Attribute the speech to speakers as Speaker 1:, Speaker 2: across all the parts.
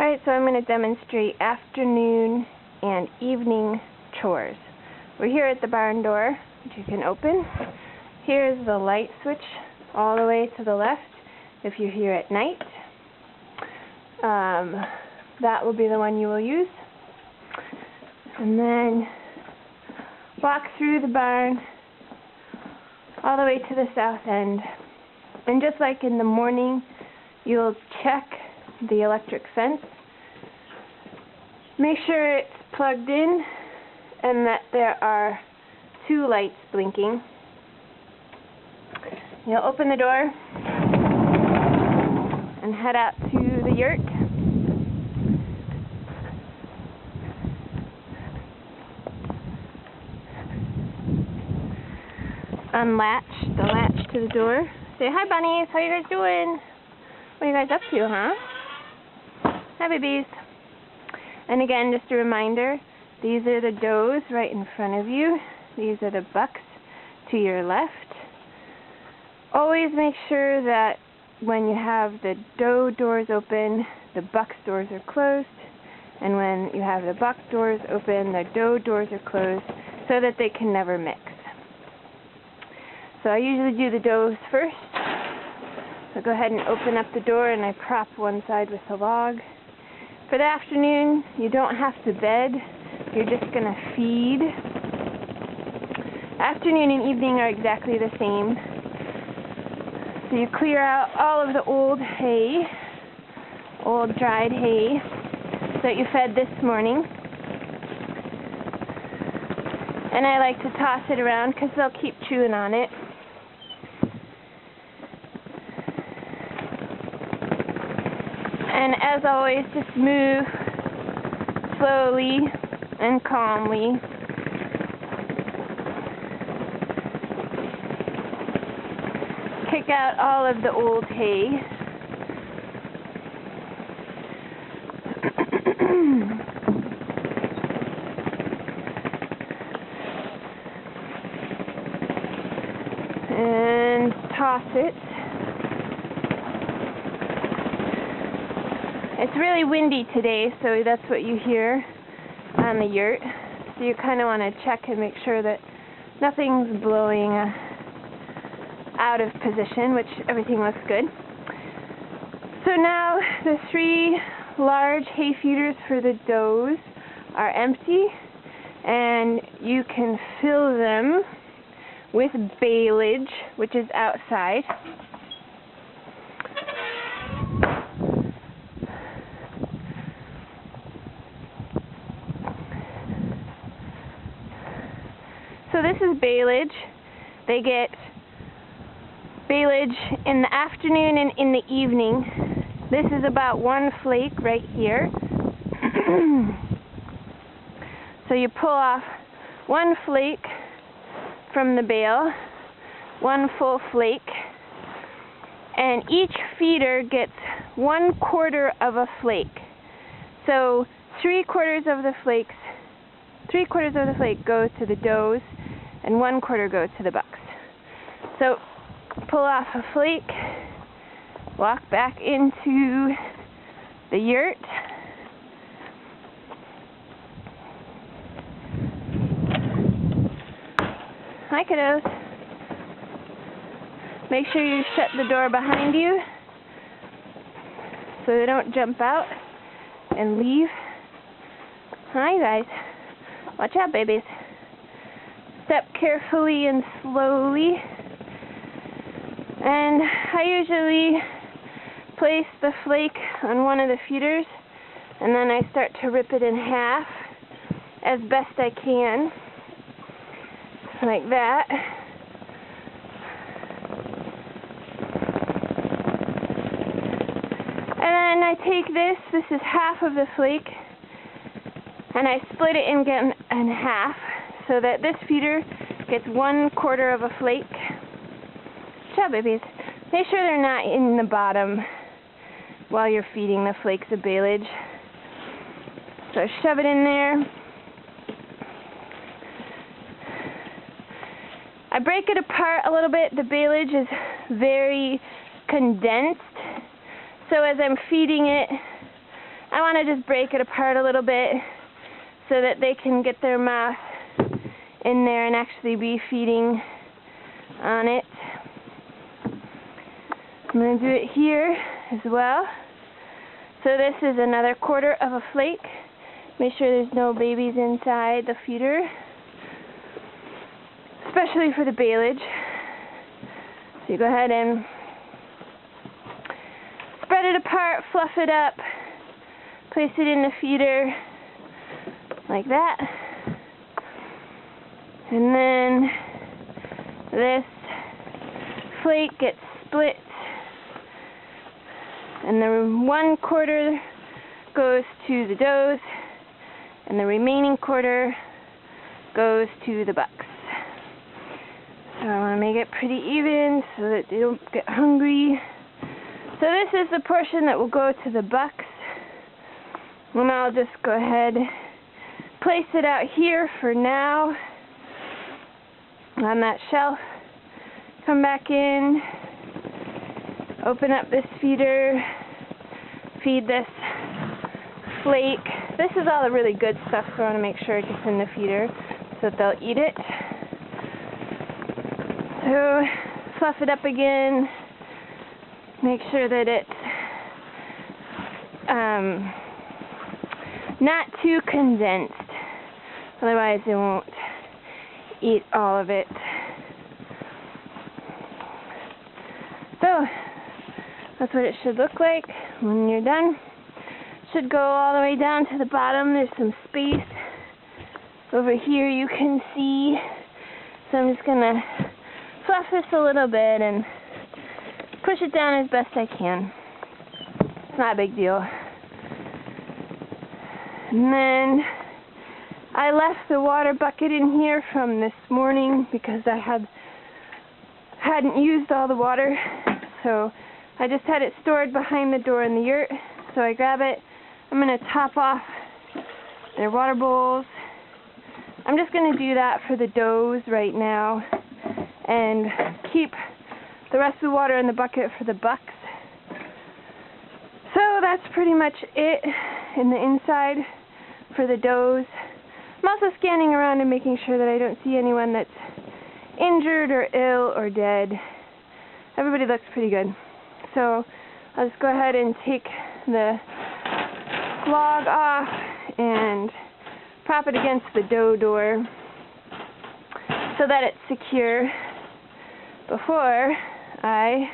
Speaker 1: Alright, so I'm going to demonstrate afternoon and evening chores. We're here at the barn door, which you can open. Here's the light switch all the way to the left if you're here at night. That will be the one you will use. And then walk through the barn all the way to the south end. And just like in the morning, you'll check the electric fence. Make sure it's plugged in and that there are 2 lights blinking. You'll open the door and head out to the yurt. Unlatch the latch to the door. Say hi, bunnies. How you guys doing? What are you guys up to, huh? Hi, babies. And again, just a reminder, these are the does right in front of you. These are the bucks to your left. Always make sure that when you have the doe doors open, the buck's doors are closed. And when you have the buck doors open, the doe doors are closed so that they can never mix. So I usually do the does first. So go ahead and open up the door and I prop one side with a log. For the afternoon, you don't have to bed. You're just going to feed. Afternoon and evening are exactly the same. So you clear out all of the old hay, old dried hay that you fed this morning. And I like to toss it around because they'll keep chewing on it. And as always, just move slowly and calmly. Kick out all of the old hay. And toss it. It's really windy today, so that's what you hear on the yurt. So you kind of want to check and make sure that nothing's blowing out of position, which everything looks good. So now the 3 large hay feeders for the does are empty, and you can fill them with baleage, which is outside. So this is baleage. They get baleage in the afternoon and in the evening. This is about 1 flake right here. So you pull off 1 flake from the bale, 1 full flake, and each feeder gets 1/4 of a flake. So 3/4 of the flakes, 3/4 of the flake go to the does, and 1/4 go to the bucks. So pull off a flake, walk back into the yurt. Hi, kiddos. Make sure you shut the door behind you so they don't jump out and leave. Hi, guys. Watch out, babies. Step carefully and slowly. And I usually place the flake on one of the feeders, and then I start to rip it in half as best I can, like that. And then I take this is half of the flake, and I split it in half so that this feeder gets 1/4 of a flake. Good job, babies. Make sure they're not in the bottom while you're feeding the flakes of baleage. So shove it in there. I break it apart a little bit. The baleage is very condensed. So as I'm feeding it, I want to just break it apart a little bit so that they can get their mouth in there and actually be feeding on it. I'm going to do it here as well. So this is another quarter of a flake. Make sure there's no babies inside the feeder, especially for the baleage. So you go ahead and spread it apart, fluff it up, place it in the feeder like that. And then this flake gets split, and the 1/4 goes to the does, and the remaining 1/4 goes to the bucks. So I want to make it pretty even so that they don't get hungry. So this is the portion that will go to the bucks, and I'll just go ahead, place it out here for now on that shelf. Come back in, open up this feeder, feed this flake. This is all the really good stuff, so I want to make sure it gets in the feeder so that they'll eat it. So fluff it up again, make sure that it's not too condensed, otherwise they won't eat all of it. So that's what it should look like when you're done. Should go all the way down to the bottom. There's some space over here you can see. So I'm just gonna fluff this a little bit and push it down as best I can. It's not a big deal. And then I left the water bucket in here from this morning because I hadn't used all the water, so I just had it stored behind the door in the yurt. So I grab it. I'm going to top off their water bowls. I'm just going to do that for the does right now and keep the rest of the water in the bucket for the bucks. So that's pretty much it in the inside for the does. I'm also scanning around and making sure that I don't see anyone that's injured or ill or dead. Everybody looks pretty good. So I'll just go ahead and take the log off and prop it against the dough door so that it's secure before I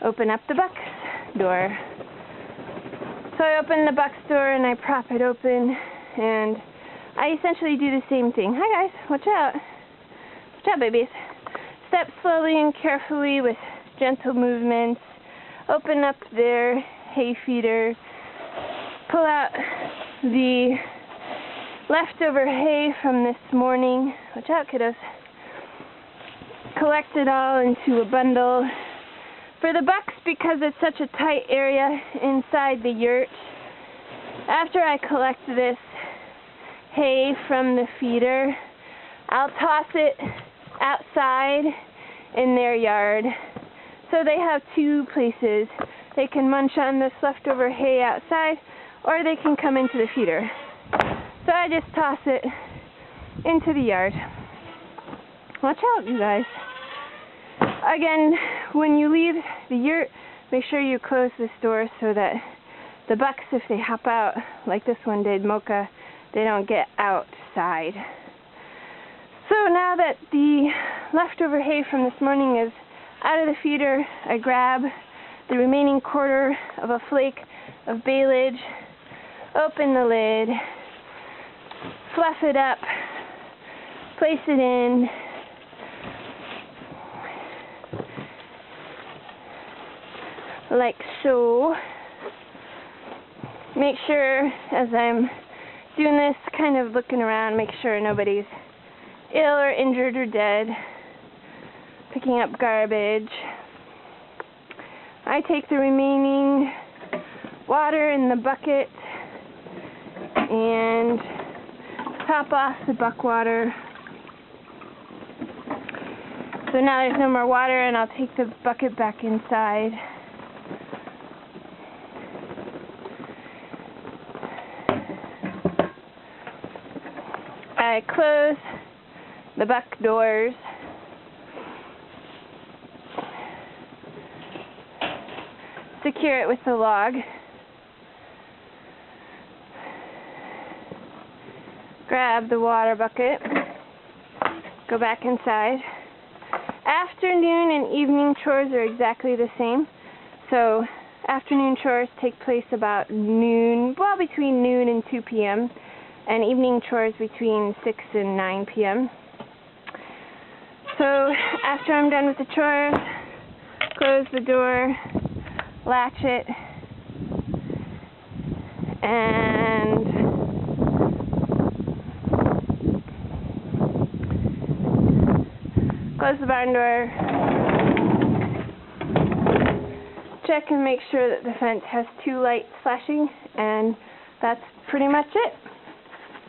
Speaker 1: open up the buck's door. So I open the buck's door and I prop it open, and I essentially do the same thing. Hi guys, watch out. Watch out, babies. Step slowly and carefully with gentle movements. Open up their hay feeder. Pull out the leftover hay from this morning. Watch out, kiddos. Collect it all into a bundle. For the bucks, because it's such a tight area inside the yurt, after I collect this hay from the feeder, I'll toss it outside in their yard. So they have two places. They can munch on this leftover hay outside, or they can come into the feeder. So I just toss it into the yard. Watch out, you guys. Again, when you leave the yurt, make sure you close this door so that the bucks, if they hop out, like this one did, Mocha, they don't get outside. So now that the leftover hay from this morning is out of the feeder, I grab the remaining 1/4 of a flake of baleage, open the lid, fluff it up, place it in, like so. Make sure, as I'm doing this, kind of looking around, make sure nobody's ill or injured or dead. Picking up garbage. I take the remaining water in the bucket and top off the buck water. So now there's no more water, and I'll take the bucket back inside. I close the buck doors. Secure it with the log. Grab the water bucket. Go back inside. Afternoon and evening chores are exactly the same. So afternoon chores take place about noon, well, between noon and 2 p.m. and evening chores between 6 and 9 p.m. So after I'm done with the chores, close the door, latch it, and close the barn door. Check and make sure that the fence has 2 lights flashing, and that's pretty much it.